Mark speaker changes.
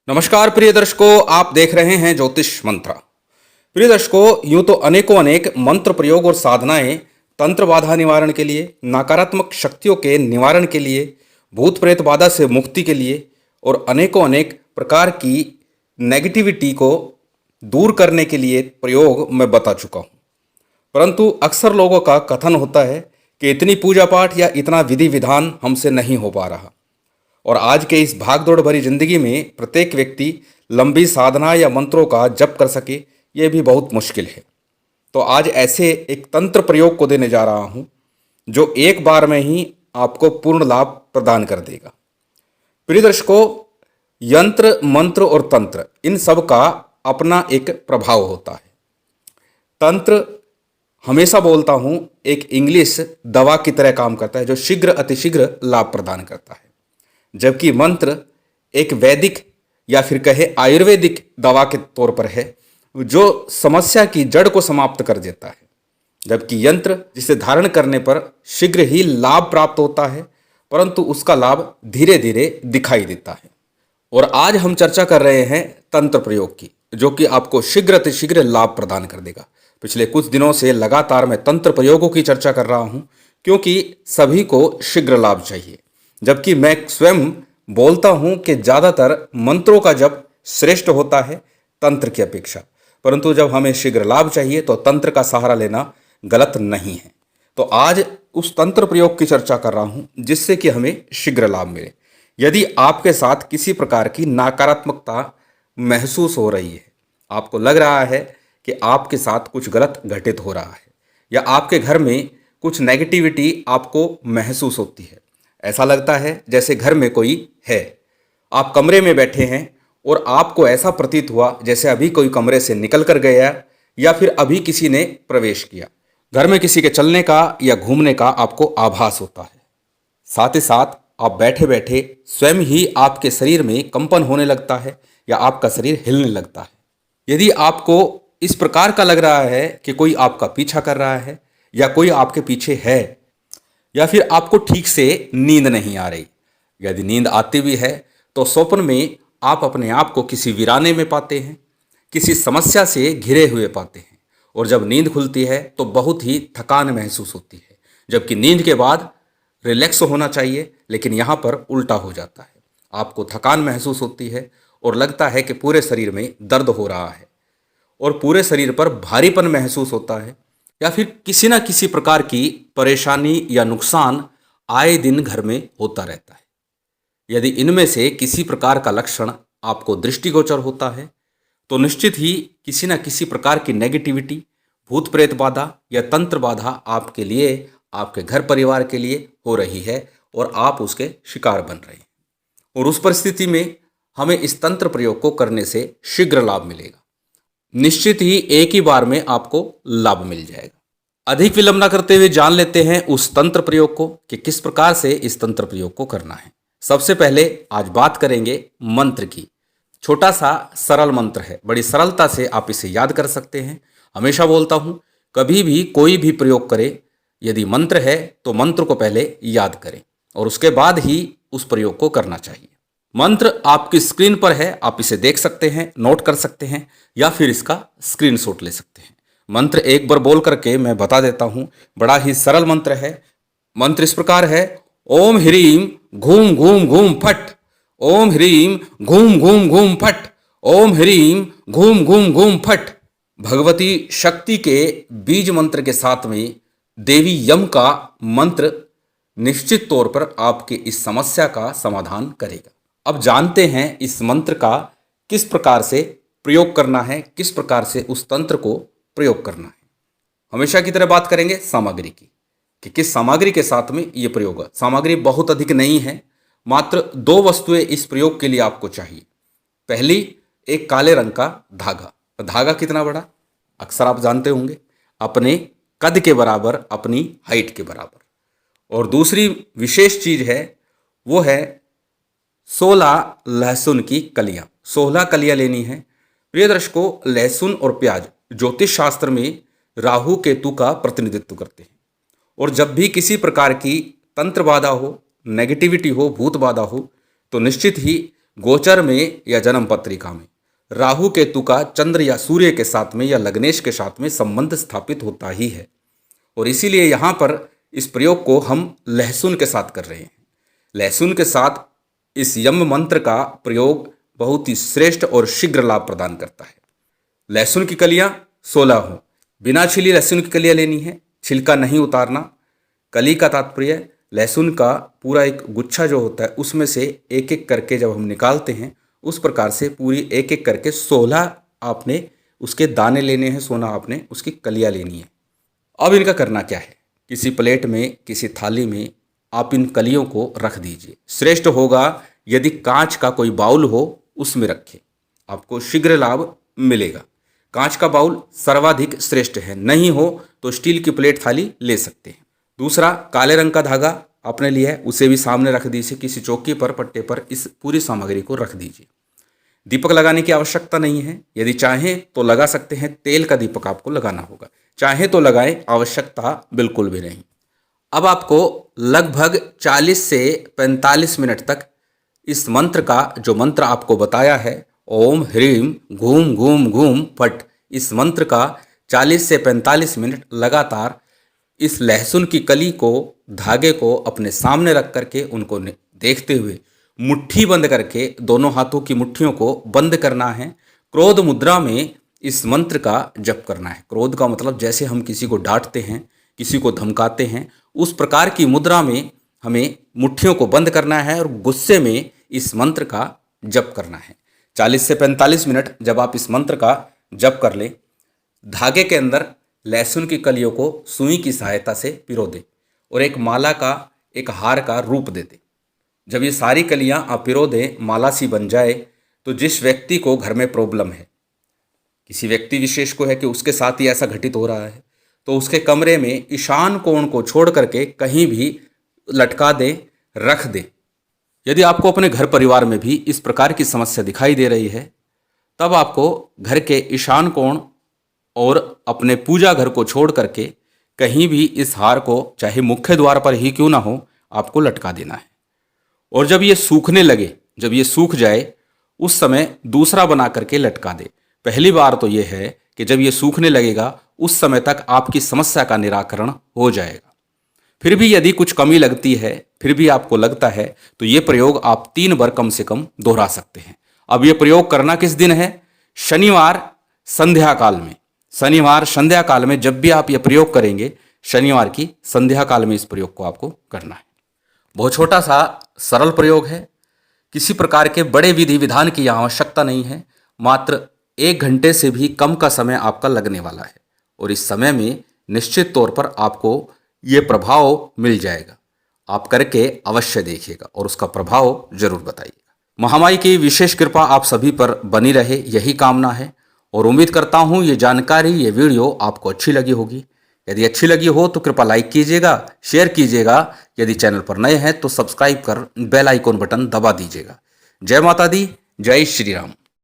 Speaker 1: नमस्कार प्रिय दर्शकों, आप देख रहे हैं ज्योतिष मंत्रा। प्रिय दर्शकों, यूं तो अनेकों अनेक मंत्र प्रयोग और साधनाएं तंत्र बाधा निवारण के लिए, नकारात्मक शक्तियों के निवारण के लिए, भूत प्रेत बाधा से मुक्ति के लिए और अनेकों अनेक प्रकार की नेगेटिविटी को दूर करने के लिए प्रयोग मैं बता चुका हूं। परंतु अक्सर लोगों का कथन होता है कि इतनी पूजा पाठ या इतना विधि विधान हमसे नहीं हो पा रहा। और आज के इस भागदौड़ भरी जिंदगी में प्रत्येक व्यक्ति लंबी साधना या मंत्रों का जप कर सके, ये भी बहुत मुश्किल है। तो आज ऐसे एक तंत्र प्रयोग को देने जा रहा हूँ जो एक बार में ही आपको पूर्ण लाभ प्रदान कर देगा। प्रिय दर्शकों, यंत्र, मंत्र और तंत्र, इन सब का अपना एक प्रभाव होता है। तंत्र, हमेशा बोलता हूँ, एक इंग्लिश दवा की तरह काम करता है जो शीघ्र अतिशीघ्र लाभ प्रदान करता है, जबकि मंत्र एक वैदिक या फिर कहे आयुर्वेदिक दवा के तौर पर है जो समस्या की जड़ को समाप्त कर देता है। जबकि यंत्र, जिसे धारण करने पर शीघ्र ही लाभ प्राप्त होता है, परंतु उसका लाभ धीरे धीरे दिखाई देता है। और आज हम चर्चा कर रहे हैं तंत्र प्रयोग की, जो कि आपको शीघ्र अतिशीघ्र लाभ प्रदान कर देगा। पिछले कुछ दिनों से लगातार मैं तंत्र प्रयोगों की चर्चा कर रहा हूं, क्योंकि सभी को शीघ्र लाभ चाहिए। जबकि मैं स्वयं बोलता हूं कि ज़्यादातर मंत्रों का जप श्रेष्ठ होता है तंत्र की अपेक्षा, परंतु जब हमें शीघ्र लाभ चाहिए तो तंत्र का सहारा लेना गलत नहीं है। तो आज उस तंत्र प्रयोग की चर्चा कर रहा हूं जिससे कि हमें शीघ्र लाभ मिले। यदि आपके साथ किसी प्रकार की नकारात्मकता महसूस हो रही है, आपको लग रहा है कि आपके साथ कुछ गलत घटित हो रहा है, या आपके घर में कुछ नेगेटिविटी आपको महसूस होती है, ऐसा लगता है जैसे घर में कोई है, आप कमरे में बैठे हैं और आपको ऐसा प्रतीत हुआ जैसे अभी कोई कमरे से निकल कर गया या फिर अभी किसी ने प्रवेश किया, घर में किसी के चलने का या घूमने का आपको आभास होता है। साथ ही साथ आप बैठे बैठे स्वयं ही आपके शरीर में कंपन होने लगता है या आपका शरीर हिलने लगता है। यदि आपको इस प्रकार का लग रहा है कि कोई आपका पीछा कर रहा है या कोई आपके पीछे है, या फिर आपको ठीक से नींद नहीं आ रही, यदि नींद आती भी है तो स्वप्न में आप अपने आप को किसी वीराने में पाते हैं, किसी समस्या से घिरे हुए पाते हैं, और जब नींद खुलती है तो बहुत ही थकान महसूस होती है, जबकि नींद के बाद रिलैक्स होना चाहिए, लेकिन यहाँ पर उल्टा हो जाता है। आपको थकान महसूस होती है और लगता है कि पूरे शरीर में दर्द हो रहा है और पूरे शरीर पर भारीपन महसूस होता है, या फिर किसी न किसी प्रकार की परेशानी या नुकसान आए दिन घर में होता रहता है। यदि इनमें से किसी प्रकार का लक्षण आपको दृष्टिगोचर होता है तो निश्चित ही किसी न किसी प्रकार की नेगेटिविटी, भूत प्रेत बाधा या तंत्र बाधा आपके लिए, आपके घर परिवार के लिए हो रही है और आप उसके शिकार बन रहे हैं। और उस परिस्थिति में हमें इस तंत्र प्रयोग को करने से शीघ्र लाभ मिलेगा। निश्चित ही एक ही बार में आपको लाभ मिल जाएगा। अधिक विलंब न करते हुए जान लेते हैं उस तंत्र प्रयोग को कि किस प्रकार से इस तंत्र प्रयोग को करना है। सबसे पहले आज बात करेंगे मंत्र की। छोटा सा सरल मंत्र है, बड़ी सरलता से आप इसे याद कर सकते हैं। हमेशा बोलता हूँ, कभी भी कोई भी प्रयोग करें, यदि मंत्र है तो मंत्र को पहले याद करें और उसके बाद ही उस प्रयोग को करना चाहिए। मंत्र आपकी स्क्रीन पर है, आप इसे देख सकते हैं, नोट कर सकते हैं, या फिर इसका स्क्रीनशॉट ले सकते हैं। मंत्र एक बार बोल करके मैं बता देता हूं, बड़ा ही सरल मंत्र है। मंत्र इस प्रकार है: ओम ह्रीम घूम घूम घूम फट, ओम ह्रीम घूम घूम घूम फट, ओम ह्रीम घूम घूम घूम फट। भगवती शक्ति के बीज मंत्र के साथ में देवी यम का मंत्र निश्चित तौर पर आपकी इस समस्या का समाधान करेगा। अब जानते हैं इस मंत्र का किस प्रकार से प्रयोग करना है, किस प्रकार से उस तंत्र को प्रयोग करना है। हमेशा की तरह बात करेंगे सामग्री की, कि किस सामग्री के साथ में ये प्रयोग है। सामग्री बहुत अधिक नहीं है, मात्र 2 वस्तुएं इस प्रयोग के लिए आपको चाहिए। पहली, एक काले रंग का धागा। धागा कितना बड़ा, अक्सर आप जानते होंगे, अपने कद के बराबर, अपनी हाइट के बराबर। और दूसरी विशेष चीज है, वो है 16 लहसुन की कलियां। 16 कलियां लेनी है। प्रिय दर्शकों, लहसुन और प्याज ज्योतिष शास्त्र में राहु केतु का प्रतिनिधित्व करते हैं, और जब भी किसी प्रकार की तंत्र बाधा हो, नेगेटिविटी हो, भूत बाधा हो, तो निश्चित ही गोचर में या जन्म पत्रिका में राहु केतु का चंद्र या सूर्य के साथ में या लग्नेश के साथ में संबंध स्थापित होता ही है। और इसीलिए यहाँ पर इस प्रयोग को हम लहसुन के साथ कर रहे हैं। लहसुन के साथ इस यम मंत्र का प्रयोग बहुत ही श्रेष्ठ और शीघ्र लाभ प्रदान करता है। लहसुन की कलियां 16 हो, बिना छिली लहसुन की कलियां लेनी है, छिलका नहीं उतारना। कली का तात्पर्य लहसुन का पूरा एक गुच्छा जो होता है उसमें से एक एक करके जब हम निकालते हैं उस प्रकार से पूरी एक एक करके 16 आपने उसके दाने लेने हैं, 16 आपने उसकी कलियां लेनी है। अब इनका करना क्या है, किसी प्लेट में किसी थाली में आप इन कलियों को रख दीजिए। श्रेष्ठ होगा यदि कांच का कोई बाउल हो उसमें रखें, आपको शीघ्र लाभ मिलेगा। कांच का बाउल सर्वाधिक श्रेष्ठ है, नहीं हो तो स्टील की प्लेट थाली ले सकते हैं। दूसरा, काले रंग का धागा आपने लिया है, उसे भी सामने रख दीजिए, किसी चौकी पर पट्टे पर इस पूरी सामग्री को रख दीजिए। दीपक लगाने की आवश्यकता नहीं है, यदि चाहें तो लगा सकते हैं, तेल का दीपक आपको लगाना होगा, चाहे तो लगाएं, आवश्यकता बिल्कुल भी नहीं। अब आपको लगभग 40 से 45 मिनट तक इस मंत्र का जो मंत्र आपको बताया है, ओम ह्रीम घूम घूम घूम फट, इस मंत्र का 40 से 45 मिनट लगातार इस लहसुन की कली को, धागे को अपने सामने रख करके उनको देखते हुए मुट्ठी बंद करके दोनों हाथों की मुट्ठियों को बंद करना है। क्रोध मुद्रा में इस मंत्र का जप करना है। क्रोध का मतलब जैसे हम किसी को डांटते हैं, किसी को धमकाते हैं, उस प्रकार की मुद्रा में हमें मुट्ठियों को बंद करना है और गुस्से में इस मंत्र का जप करना है। 40 से 45 मिनट जब आप इस मंत्र का जप कर लें, धागे के अंदर लहसुन की कलियों को सुई की सहायता से पिरो दें और एक माला का, एक हार का रूप दे दें। जब ये सारी कलियां आप पिरो दें, माला सी बन जाए, तो जिस व्यक्ति को घर में प्रॉब्लम है, किसी व्यक्ति विशेष को है कि उसके साथ ही ऐसा घटित हो रहा है, तो उसके कमरे में ईशान कोण को छोड़ करके कहीं भी लटका दें, रख दें। यदि आपको अपने घर परिवार में भी इस प्रकार की समस्या दिखाई दे रही है, तब आपको घर के ईशान कोण और अपने पूजा घर को छोड़ करके कहीं भी इस हार को, चाहे मुख्य द्वार पर ही क्यों ना हो, आपको लटका देना है। और जब ये सूखने लगे, जब ये सूख जाए, उस समय दूसरा बना करके लटका दे। पहली बार तो ये है कि जब ये सूखने लगेगा उस समय तक आपकी समस्या का निराकरण हो जाएगा। फिर भी यदि कुछ कमी लगती है, फिर भी आपको लगता है, तो ये प्रयोग आप 3 बार कम से कम दोहरा सकते हैं। अब ये प्रयोग करना किस दिन है? शनिवार संध्या काल में। शनिवार संध्या काल में जब भी आप ये प्रयोग करेंगे, शनिवार की संध्या काल में इस प्रयोग को आपको करना है। बहुत छोटा सा सरल प्रयोग है, किसी प्रकार के बड़े विधि विधान की आवश्यकता नहीं है। मात्र 1 घंटे से भी कम का समय आपका लगने वाला है और इस समय में निश्चित तौर पर आपको ये प्रभाव मिल जाएगा। आप करके अवश्य देखिएगा और उसका प्रभाव जरूर बताइएगा। महामाई की विशेष कृपा आप सभी पर बनी रहे, यही कामना है और उम्मीद करता हूँ ये जानकारी, ये वीडियो आपको अच्छी लगी होगी। यदि अच्छी लगी हो तो कृपया लाइक कीजिएगा, शेयर कीजिएगा। यदि चैनल पर नए हैं तो सब्सक्राइब कर बेल आइकॉन बटन दबा दीजिएगा। जय माता दी, जय श्री राम।